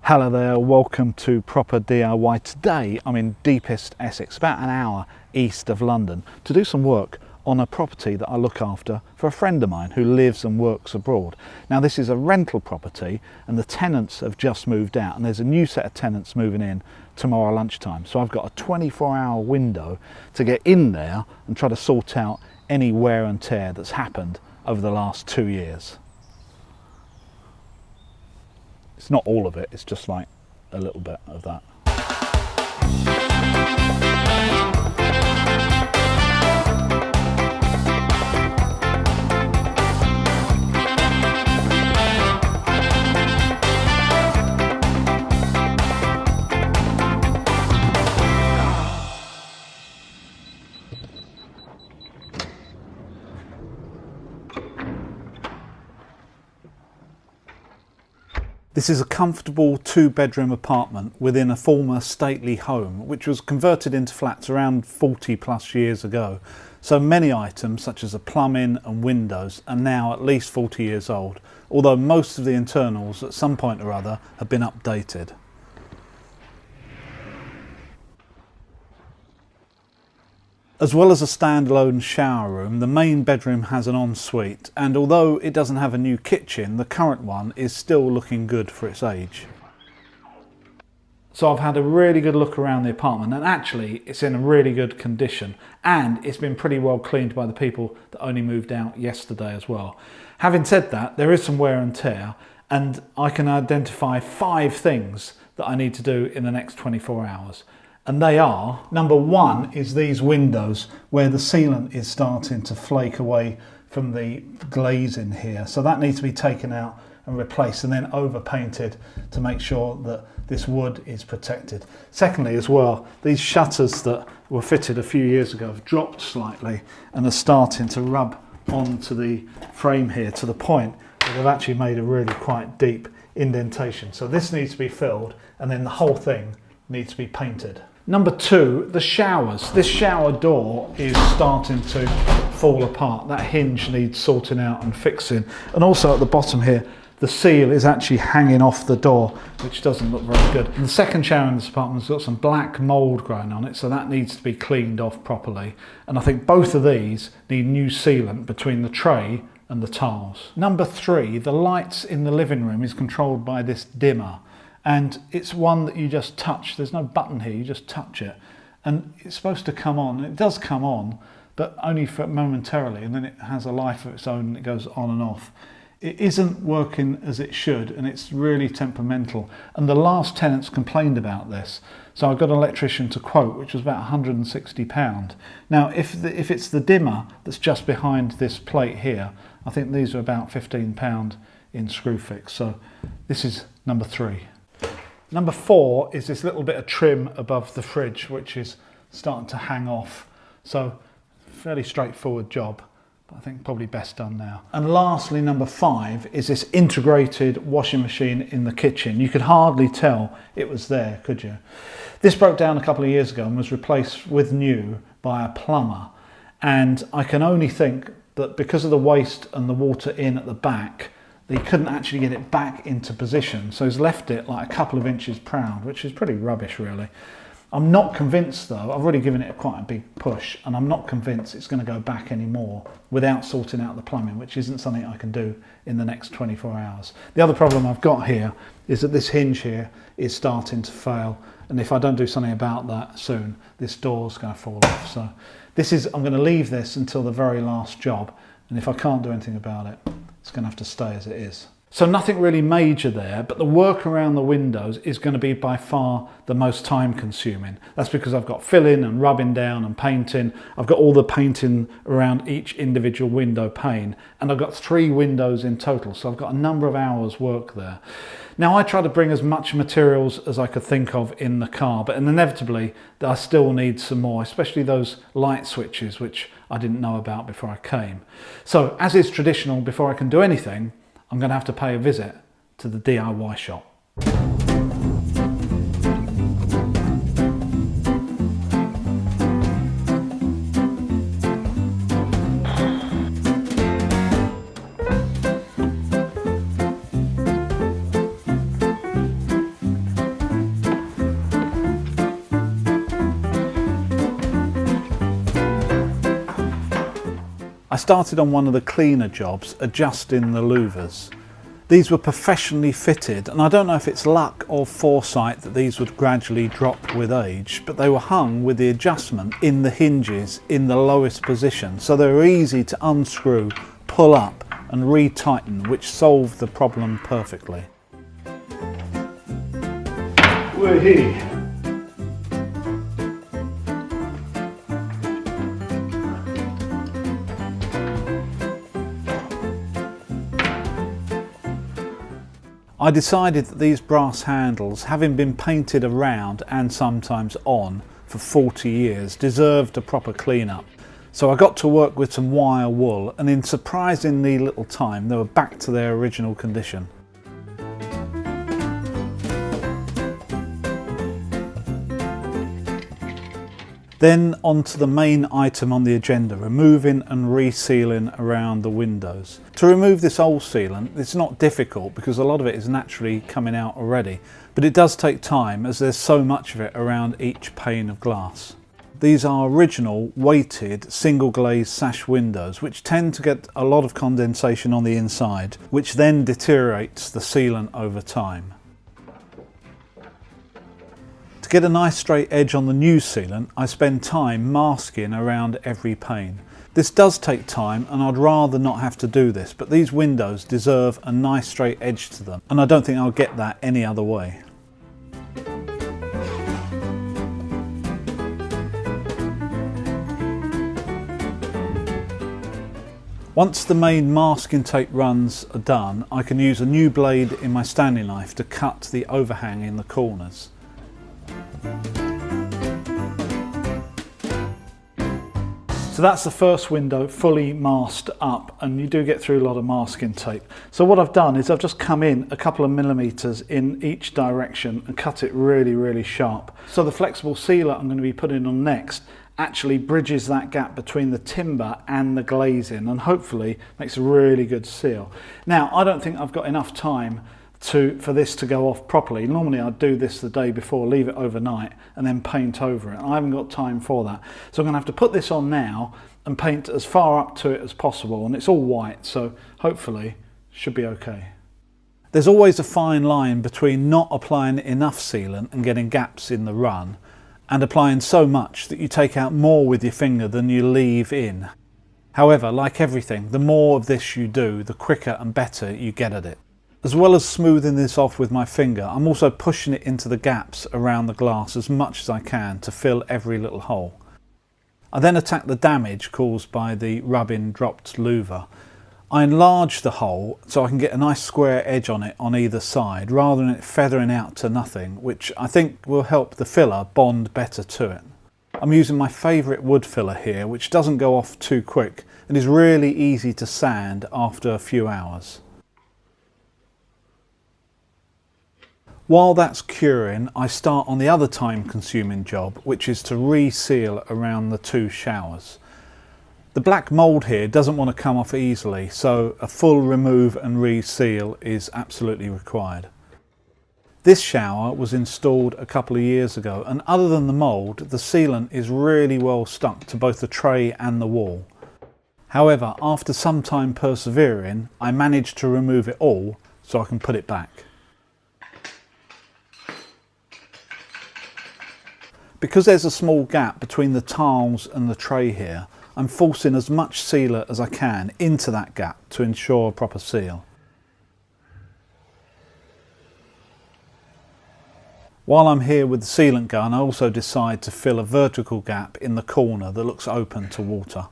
Hello there, welcome to Proper DIY. Today I'm in deepest Essex, about an hour east of London, to do some work on a property that I look after for a friend of mine who lives and works abroad. Now this is a rental property and the tenants have just moved out and there's a new set of tenants moving in tomorrow lunchtime. So I've got a 24-hour window to get in there and try to sort out any wear and tear that's happened over the last 2 years. It's not all of it, it's just like a little bit of that. This is a comfortable 2-bedroom apartment within a former stately home which was converted into flats around 40 plus years ago. So many items such as the plumbing and windows are now at least 40 years old, although most of the internals at some point or other have been updated. As well as a standalone shower room, the main bedroom has an ensuite, and although it doesn't have a new kitchen, the current one is still looking good for its age. So I've had a really good look around the apartment, and actually it's in a really good condition, and it's been pretty well cleaned by the people that only moved out yesterday as well. Having said that, there is some wear and tear, and I can identify 5 things that I need to do in the next 24 hours. And they are, number 1 is these windows where the sealant is starting to flake away from the glazing here. So that needs to be taken out and replaced and then over painted to make sure that this wood is protected. Secondly as well, these shutters that were fitted a few years ago have dropped slightly and are starting to rub onto the frame here to the point that they've actually made a really quite deep indentation. So this needs to be filled and then the whole thing needs to be painted. Number 2, the showers. This shower door is starting to fall apart. That hinge needs sorting out and fixing. And also at the bottom here, the seal is actually hanging off the door, which doesn't look very good. And the second shower in this apartment has got some black mould growing on it, so that needs to be cleaned off properly. And I think both of these need new sealant between the tray and the tiles. Number 3, the lights in the living room is controlled by this dimmer. And it's one that you just touch. There's no button here, you just touch it. And it's supposed to come on. It does come on, but only for momentarily, and then it has a life of its own and it goes on and off. It isn't working as it should, and it's really temperamental. And the last tenants complained about this. So I got an electrician to quote, which was about £160. Now, if it's the dimmer that's just behind this plate here, I think these are about £15 in Screwfix. So this is number 3. Number 4 is this little bit of trim above the fridge, which is starting to hang off. So fairly straightforward job, but I think probably best done now. And lastly, number 5 is this integrated washing machine in the kitchen. You could hardly tell it was there, could you? This broke down a couple of years ago and was replaced with new by a plumber. And I can only think that because of the waste and the water in at the back, he couldn't actually get it back into position, so he's left it like a couple of inches proud, which is pretty rubbish really. I'm not convinced though, I've already given it quite a big push, and I'm not convinced it's going to go back anymore without sorting out the plumbing, which isn't something I can do in the next 24 hours. The other problem I've got here is that this hinge here is starting to fail, and if I don't do something about that soon, this door's going to fall off. So I'm going to leave this until the very last job, and if I can't do anything about it, it's going to have to stay as it is. So nothing really major there, but the work around the windows is going to be by far the most time consuming. That's because I've got filling and rubbing down and painting. I've got all the painting around each individual window pane, and I've got 3 windows in total, so I've got a number of hours work there. Now I try to bring as much materials as I could think of in the car, but inevitably I still need some more, especially those light switches, which I didn't know about before I came. So as is traditional, before I can do anything, I'm going to have to pay a visit to the DIY shop. I started on one of the cleaner jobs, adjusting the louvers. These were professionally fitted, and I don't know if it's luck or foresight that these would gradually drop with age, but they were hung with the adjustment in the hinges in the lowest position, so they were easy to unscrew, pull up and retighten, which solved the problem perfectly. Wee-hee. I decided that these brass handles, having been painted around and sometimes on for 40 years, deserved a proper clean-up. So I got to work with some wire wool, and in surprisingly little time they were back to their original condition. Then on to the main item on the agenda, removing and resealing around the windows. To remove this old sealant, it's not difficult because a lot of it is naturally coming out already, but it does take time as there's so much of it around each pane of glass. These are original weighted single glazed sash windows which tend to get a lot of condensation on the inside, which then deteriorates the sealant over time. To get a nice straight edge on the new sealant, I spend time masking around every pane. This does take time and I'd rather not have to do this, but these windows deserve a nice straight edge to them, and I don't think I'll get that any other way. Once the main masking tape runs are done, I can use a new blade in my Stanley knife to cut the overhang in the corners. So that's the first window fully masked up, and you do get through a lot of masking tape. So what I've done is I've just come in a couple of millimeters in each direction and cut it really sharp. So the flexible sealer I'm going to be putting on next actually bridges that gap between the timber and the glazing and hopefully makes a really good seal. Now I don't think I've got enough time for this to go off properly. Normally I'd do this the day before, leave it overnight and then paint over it. I haven't got time for that. So I'm going to have to put this on now and paint as far up to it as possible, and it's all white, so hopefully should be okay. There's always a fine line between not applying enough sealant and getting gaps in the run, and applying so much that you take out more with your finger than you leave in. However, like everything, the more of this you do, the quicker and better you get at it. As well as smoothing this off with my finger, I'm also pushing it into the gaps around the glass as much as I can to fill every little hole. I then attack the damage caused by the rubbing dropped louver. I enlarge the hole so I can get a nice square edge on it on either side rather than it feathering out to nothing, which I think will help the filler bond better to it. I'm using my favourite wood filler here, which doesn't go off too quick and is really easy to sand after a few hours. While that's curing, I start on the other time-consuming job, which is to reseal around the two showers. The black mould here doesn't want to come off easily, so a full remove and reseal is absolutely required. This shower was installed a couple of years ago, and other than the mould, the sealant is really well stuck to both the tray and the wall. However, after some time persevering, I managed to remove it all so I can put it back. Because there's a small gap between the tiles and the tray here, I'm forcing as much sealer as I can into that gap to ensure a proper seal. While I'm here with the sealant gun, I also decide to fill a vertical gap in the corner that looks open to water.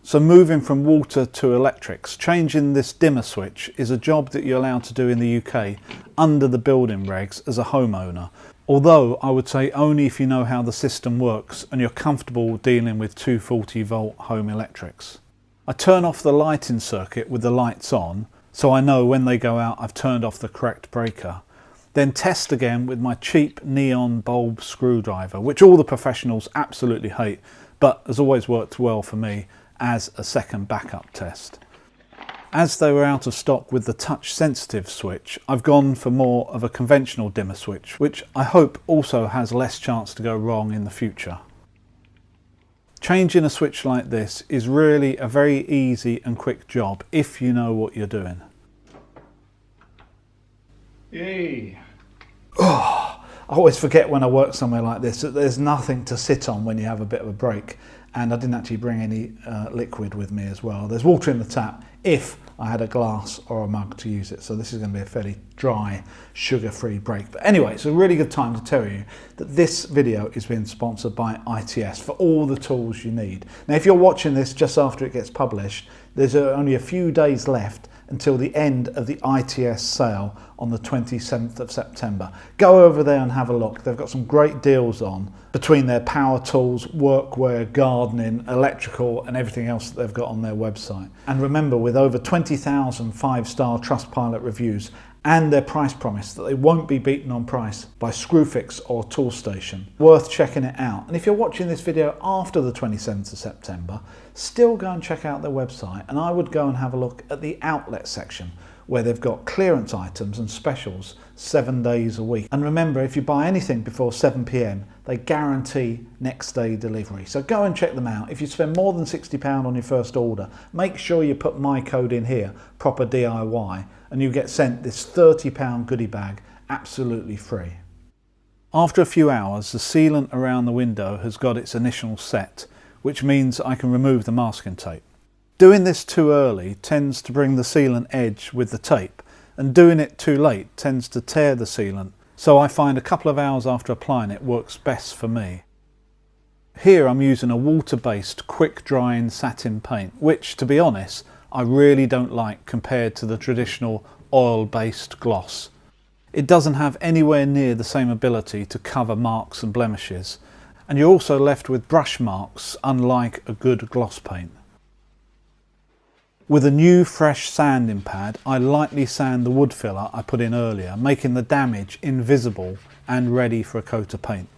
So moving from water to electrics, changing this dimmer switch is a job that you're allowed to do in the UK under the building regs as a homeowner. Although I would say only if you know how the system works and you're comfortable dealing with 240 volt home electrics. I turn off the lighting circuit with the lights on, so I know when they go out I've turned off the correct breaker. Then test again with my cheap neon bulb screwdriver, which all the professionals absolutely hate, but has always worked well for me as a second backup test. As they were out of stock with the touch sensitive switch, I've gone for more of a conventional dimmer switch, which I hope also has less chance to go wrong in the future. Changing a switch like this is really a very easy and quick job if you know what you're doing. Yay! Oh, I always forget when I work somewhere like this that there's nothing to sit on when you have a bit of a break, and I didn't actually bring any liquid with me as well. There's water in the tap if I had a glass or a mug to use it, so this is going to be a fairly dry, sugar-free break. But anyway, it's a really good time to tell you that this video is being sponsored by ITS for all the tools you need. Now, if you're watching this just after it gets published, there's only a few days left until the end of the ITS sale on the 27th of September. Go over there and have a look. They've got some great deals on between their power tools, workwear, gardening, electrical and everything else that they've got on their website. And remember, with over 20,000 5-star Trustpilot reviews and their price promise that they won't be beaten on price by Screwfix or Toolstation, worth checking it out. And if you're watching this video after the 27th of September, still go and check out their website, and I would go and have a look at the outlet section where they've got clearance items and specials 7 days a week. And remember, if you buy anything before 7 p.m, they guarantee next day delivery. So go and check them out. If you spend more than £60 on your first order, make sure you put my code in here, proper DIY, and you get sent this £30 goodie bag absolutely free. After a few hours, the sealant around the window has got its initial set, which means I can remove the masking tape. Doing this too early tends to bring the sealant edge with the tape, and doing it too late tends to tear the sealant, so I find a couple of hours after applying it works best for me. Here I'm using a water-based quick drying satin paint, which, to be honest, I really don't like compared to the traditional oil-based gloss. It doesn't have anywhere near the same ability to cover marks and blemishes, and you're also left with brush marks unlike a good gloss paint. With a new fresh sanding pad, I lightly sand the wood filler I put in earlier, making the damage invisible and ready for a coat of paint.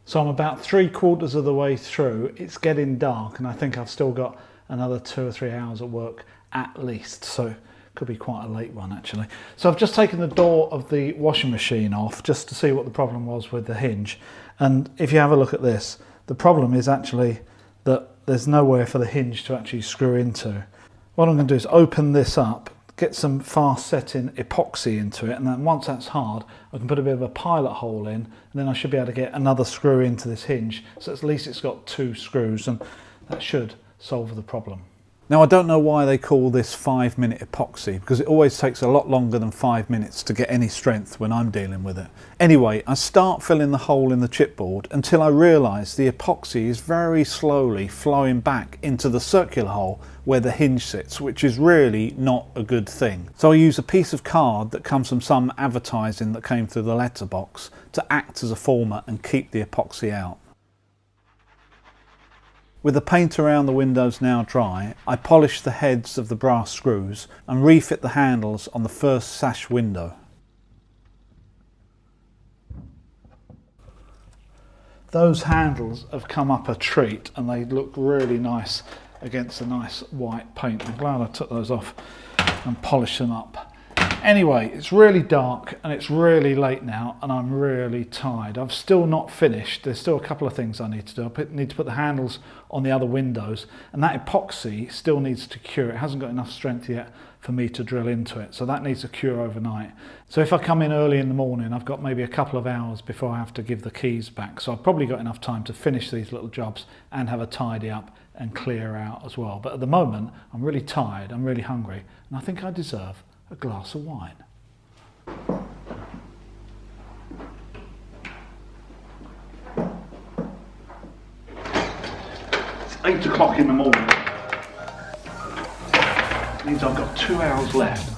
So I'm about 3/4 of the way through. It's getting dark and I think I've still got another 2 or 3 hours at work at least, so it could be quite a late one actually. So I've just taken the door of the washing machine off just to see what the problem was with the hinge, and if you have a look at this, the problem is actually that there's nowhere for the hinge to actually screw into. What I'm going to do is open this up, get some fast setting epoxy into it, and then once that's hard I can put a bit of a pilot hole in, and then I should be able to get another screw into this hinge, so at least it's got 2 screws, and that should solve the problem. Now, I don't know why they call this 5-minute epoxy, because it always takes a lot longer than 5 minutes to get any strength when I'm dealing with it. Anyway, I start filling the hole in the chipboard until I realise the epoxy is very slowly flowing back into the circular hole where the hinge sits, which is really not a good thing. So I use a piece of card that comes from some advertising that came through the letterbox to act as a former and keep the epoxy out. With the paint around the windows now dry, I polish the heads of the brass screws and refit the handles on the first sash window. Those handles have come up a treat and they look really nice against a nice white paint. I'm glad I took those off and polished them up. Anyway, it's really dark and it's really late now and I'm really tired. I've still not finished. There's still a couple of things I need to do. I need to put the handles on the other windows, and that epoxy still needs to cure. It hasn't got enough strength yet for me to drill into it, so that needs to cure overnight. So if I come in early in the morning, I've got maybe a couple of hours before I have to give the keys back. So I've probably got enough time to finish these little jobs and have a tidy up and clear out as well. But at the moment, I'm really tired, I'm really hungry, and I think I deserve a glass of wine. It's 8 o'clock in the morning. It means I've got 2 hours left.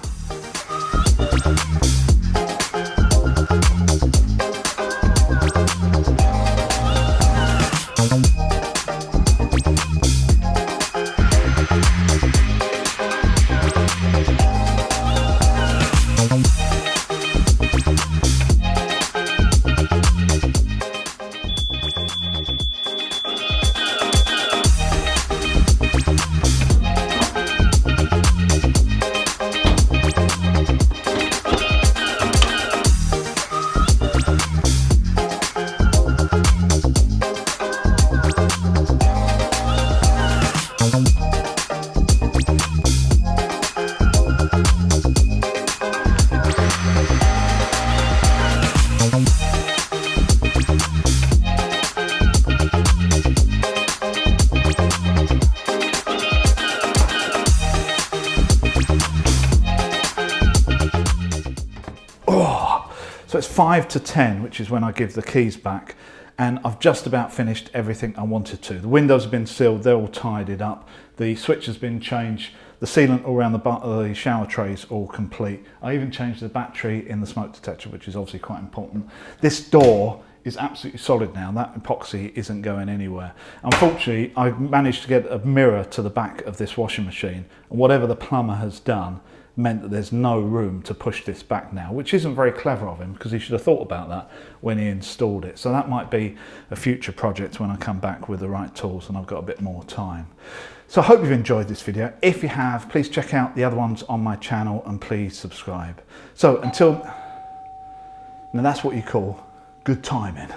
So it's 5 to 10, which is when I give the keys back. And I've just about finished everything I wanted to. The windows have been sealed, they're all tidied up. The switch has been changed. The sealant all around the shower tray is all complete. I even changed the battery in the smoke detector, which is obviously quite important. This door is absolutely solid now. That epoxy isn't going anywhere. Unfortunately, I've managed to get a mirror to the back of this washing machine, and whatever the plumber has done meant that there's no room to push this back now, which isn't very clever of him, because he should have thought about that when he installed it. So that might be a future project when I come back with the right tools and I've got a bit more time. So I hope you've enjoyed this video. If you have, please check out the other ones on my channel and please subscribe. So until, now that's what you call good timing.